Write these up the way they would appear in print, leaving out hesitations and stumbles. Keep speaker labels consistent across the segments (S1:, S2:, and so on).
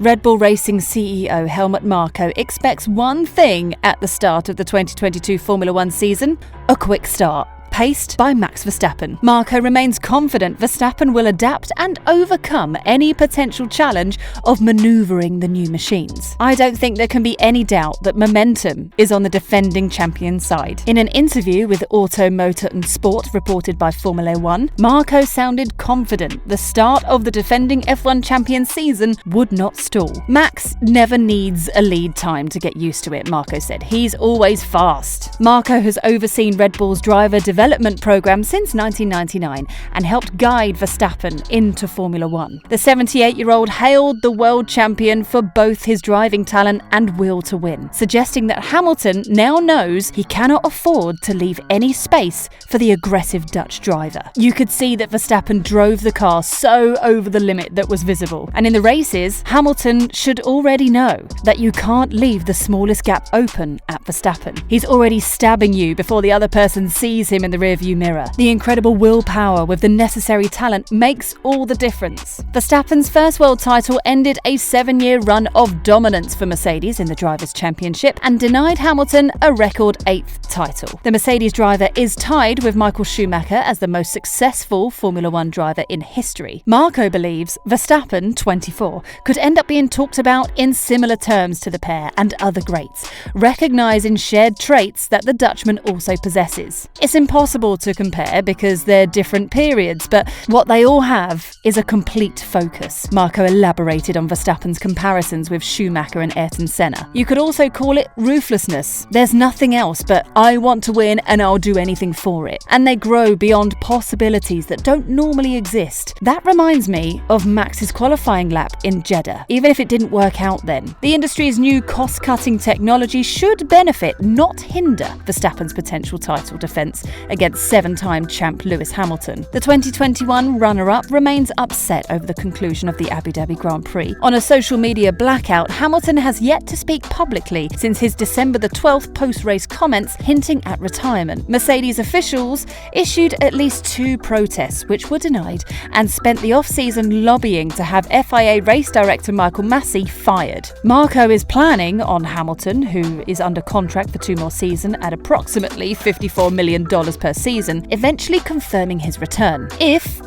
S1: Red Bull Racing CEO Helmut Marko expects one thing at the start of the 2022 Formula One season: a quick start, paced by Max Verstappen. Marko remains confident Verstappen will adapt and overcome any potential challenge of manoeuvring the new machines. "I don't think there can be any doubt that momentum is on the defending champion side." In an interview with Auto, Motor and Sport reported by Formula One, Marko sounded confident the start of the defending F1 champion season would not stall. "Max never needs a lead time to get used to it," Marko said. "He's always fast." Marko has overseen Red Bull's driver development program since 1999 and helped guide Verstappen into Formula One. The 78-year-old hailed the world champion for both his driving talent and will to win, suggesting that Hamilton now knows he cannot afford to leave any space for the aggressive Dutch driver. "You could see that Verstappen drove the car so over the limit that was visible. And in the races, Hamilton should already know that you can't leave the smallest gap open at Verstappen. He's already stabbing you before the other person sees him in the rearview mirror. The incredible willpower with the necessary talent makes all the difference." Verstappen's first world title ended a 7-year run of dominance for Mercedes in the Drivers' Championship and denied Hamilton a record 8th title. The Mercedes driver is tied with Michael Schumacher as the most successful Formula One driver in history. Marko believes Verstappen, 24, could end up being talked about in similar terms to the pair and other greats, recognising shared traits that the Dutchman also possesses. "It's impossible to compare because they're different periods, but what they all have is a complete focus." Marko elaborated on Verstappen's comparisons with Schumacher and Ayrton Senna. "You could also call it ruthlessness. There's nothing else but I want to win and I'll do anything for it. And they grow beyond possibilities that don't normally exist. That reminds me of Max's qualifying lap in Jeddah, even if it didn't work out then. The industry's new cost-cutting technology should benefit, not hinder, Verstappen's potential title defence against 7-time champ Lewis Hamilton." The 2021 runner-up remains upset over the conclusion of the Abu Dhabi Grand Prix. On a social media blackout, Hamilton has yet to speak publicly since his December the 12th post-race comments hinting at retirement. Mercedes officials issued at least 2 protests, which were denied, and spent the off-season lobbying to have FIA race director Michael Massey fired. Marko is planning on Hamilton, who is under contract for 2 more seasons at approximately $54 million per season, eventually confirming his return.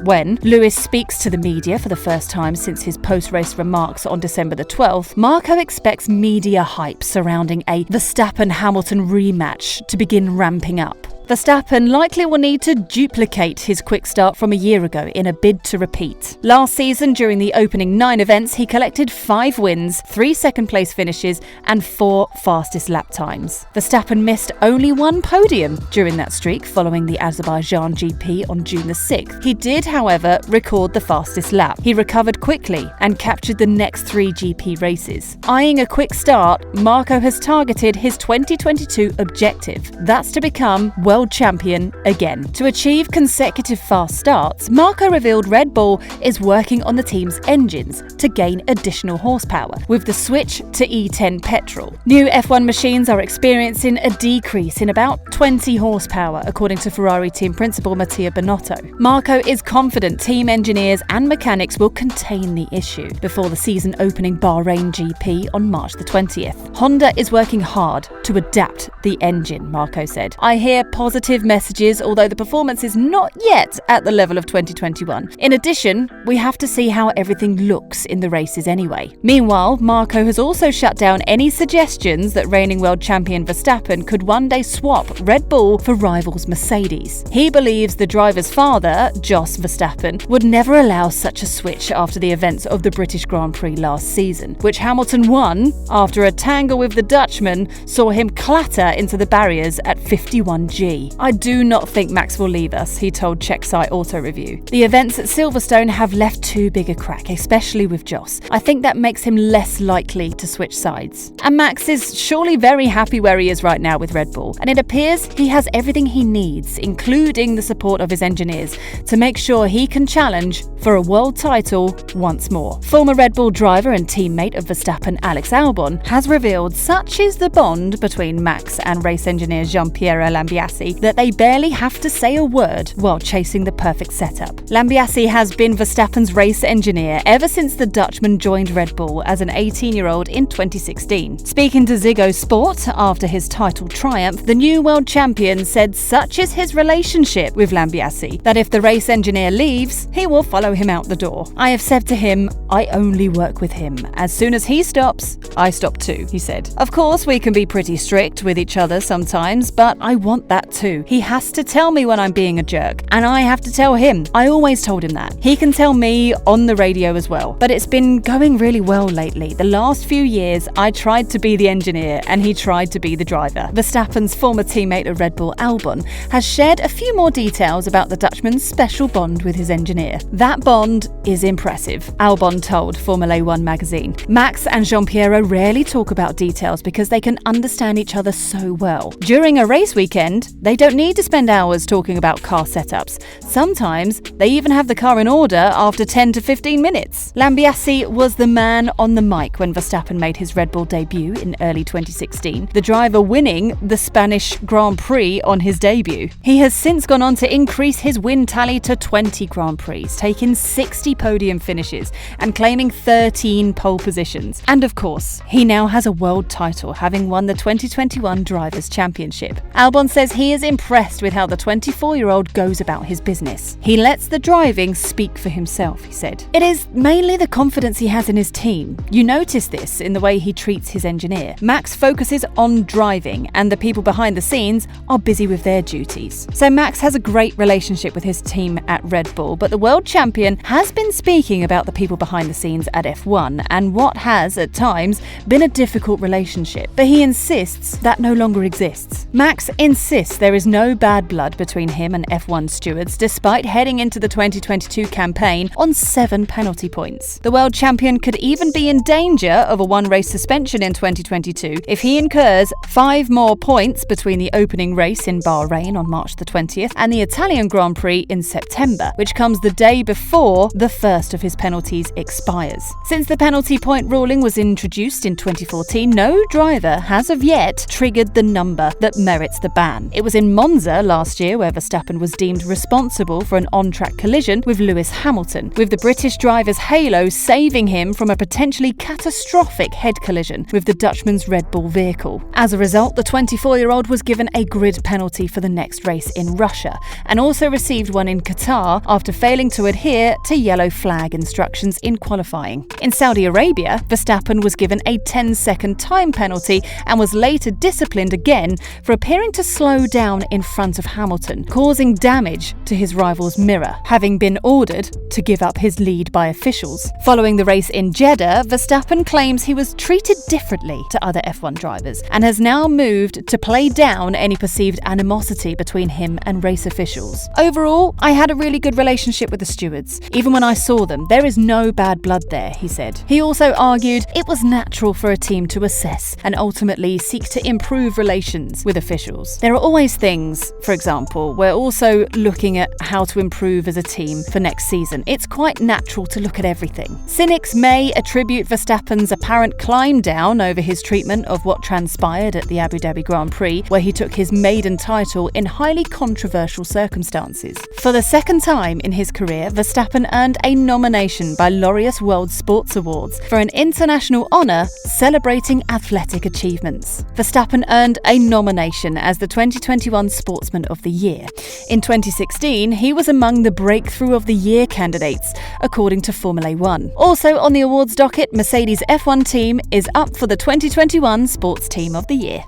S1: When Lewis speaks to the media for the first time since his post-race remarks on December the 12th, Marko expects media hype surrounding a Verstappen-Hamilton rematch to begin ramping up. Verstappen likely will need to duplicate his quick start from a year ago in a bid to repeat. Last season, during the opening 9 events, he collected 5 wins, 3 second-place finishes, and 4 fastest lap times. Verstappen missed only 1 podium during that streak following the Azerbaijan GP on June the 6th. He did, however, record the fastest lap. He recovered quickly and captured the next 3 GP races. Eyeing a quick start, Marko has targeted his 2022 objective. That's to become world champion again. To achieve consecutive fast starts, Marko revealed Red Bull is working on the team's engines to gain additional horsepower, with the switch to E10 petrol. New F1 machines are experiencing a decrease in about 20 horsepower, according to Ferrari team principal Mattia Binotto. Marko is confident team engineers and mechanics will contain the issue before the season-opening Bahrain GP on March the 20th. "Honda is working hard to adapt the engine," Marko said. "I hear positive messages, although the performance is not yet at the level of 2021. In addition, we have to see how everything looks in the races anyway." Meanwhile, Marko has also shut down any suggestions that reigning world champion Verstappen could one day swap Red Bull for rivals Mercedes. He believes the driver's father, Jos Verstappen, would never allow such a switch after the events of the British Grand Prix last season, which Hamilton won after a tangle with the Dutchman saw him clatter into the barriers at 51G. "I do not think Max will leave us," he told Czech site Auto Review. "The events at Silverstone have left too big a crack, especially with Jos. I think that makes him less likely to switch sides." And Max is surely very happy where he is right now with Red Bull, and it appears he has everything he needs, including the support of his engineers, to make sure he can challenge for a world title once more. Former Red Bull driver and teammate of Verstappen, Alex Albon, has revealed such is the bond between Max and race engineer Gianpiero Lambiase Lambiase that they barely have to say a word while chasing the perfect setup. Lambiase has been Verstappen's race engineer ever since the Dutchman joined Red Bull as an 18-year-old in 2016. Speaking to Ziggo Sport after his title triumph, the new world champion said such is his relationship with Lambiase that if the race engineer leaves, he will follow him out the door. I have said to him, I only work with him. As soon as he stops, I stop too, he said. Of course, we can be pretty strict with each other sometimes, but I want that too. He has to tell me when I'm being a jerk, and I have to tell him. I always told him that. He can tell me on the radio as well. But it's been going really well lately. The last few years, I tried to be the engineer, and he tried to be the driver. Verstappen's former teammate at Red Bull, Albon, has shared a few more details about the Dutchman's special bond with his engineer. That bond is impressive, Albon told Formula One magazine. Max and Jean-Pierre rarely talk about details because they can understand each other so well. During a race weekend, they don't need to spend hours talking about car setups. Sometimes they even have the car in order after 10 to 15 minutes. Lambiase was the man on the mic when Verstappen made his Red Bull debut in early 2016, the driver winning the Spanish Grand Prix on his debut. He has since gone on to increase his win tally to 20 Grand Prix, taking 60 podium finishes and claiming 13 pole positions. And of course, he now has a world title, having won the 2021 Drivers' Championship. Albon says he is impressed with how the 24-year-old goes about his business. He lets the driving speak for himself, he said. It is mainly the confidence he has in his team. You notice this in the way he treats his engineer. Max focuses on driving, and the people behind the scenes are busy with their duties. So Max has a great relationship with his team at Red Bull, but the world champion has been speaking about the people behind the scenes at F1 and what has, at times, been a difficult relationship. But he insists that no longer exists. Max insists there is no bad blood between him and F1 stewards, despite heading into the 2022 campaign on 7 penalty points. The world champion could even be in danger of a one-race suspension in 2022 if he incurs 5 more points between the opening race in Bahrain on March the 20th and the Italian Grand Prix in September, which comes the day before the first of his penalties expires. Since the penalty point ruling was introduced in 2014, no driver has of yet triggered the number that merits the ban. It was in Monza last year where Verstappen was deemed responsible for an on-track collision with Lewis Hamilton, with the British driver's halo saving him from a potentially catastrophic head collision with the Dutchman's Red Bull vehicle. As a result, the 24-year-old was given a grid penalty for the next race in Russia, and also received one in Qatar after failing to adhere to yellow flag instructions in qualifying. In Saudi Arabia, Verstappen was given a 10-second time penalty and was later disciplined again for appearing to slow down in front of Hamilton, causing damage to his rival's mirror, having been ordered to give up his lead by officials. Following the race in Jeddah, Verstappen claims he was treated differently to other F1 drivers and has now moved to play down any perceived animosity between him and race officials. Overall, I had a really good relationship with the stewards. Even when I saw them, there is no bad blood there, he said. He also argued it was natural for a team to assess and ultimately seek to improve relations with officials. There are always things, for example, we're also looking at how to improve as a team for next season. It's quite natural to look at everything. Cynics may attribute Verstappen's apparent climb down over his treatment of what transpired at the Abu Dhabi Grand Prix, where he took his maiden title in highly controversial circumstances. For the second time in his career, Verstappen earned a nomination by Laureus World Sports Awards for an international honour celebrating athletic achievements. Verstappen earned a nomination as the 2021 Sportsman of the Year. In 2016, he was among the Breakthrough of the Year candidates, according to Formula One. Also on the awards docket, Mercedes F1 team is up for the 2021 Sports Team of the Year.